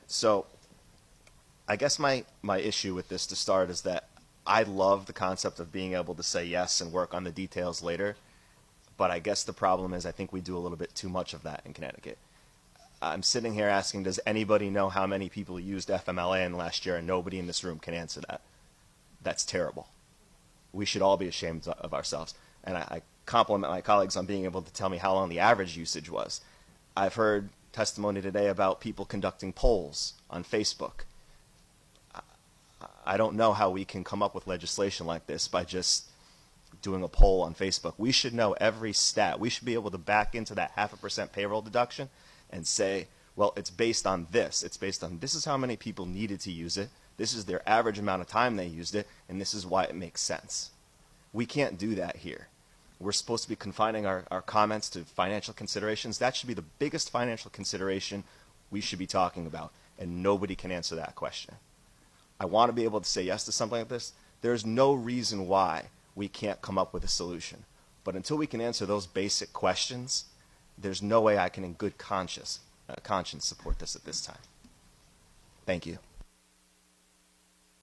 So I guess my issue with this to start is that I love the concept of being able to say yes and work on the details later. But I guess the problem is I think we do a little bit too much of that in Connecticut. I'm sitting here asking, does anybody know how many people used FMLA in last year? And nobody in this room can answer that. That's terrible. We should all be ashamed of ourselves. And I compliment my colleagues on being able to tell me how long the average usage was. I've heard testimony today about people conducting polls on Facebook. I don't know how we can come up with legislation like this by just doing a poll on Facebook. We should know every stat. We should be able to back into that 0.5% payroll deduction and say, well, it's based on this. It's based on this is how many people needed to use it. This is their average amount of time they used it, and this is why it makes sense. We can't do that here. We're supposed to be confining our comments to financial considerations. That should be the biggest financial consideration we should be talking about, and nobody can answer that question. I want to be able to say yes to something like this. There's no reason why we can't come up with a solution. But until we can answer those basic questions, there's no way I can in good conscience support this at this time. Thank you.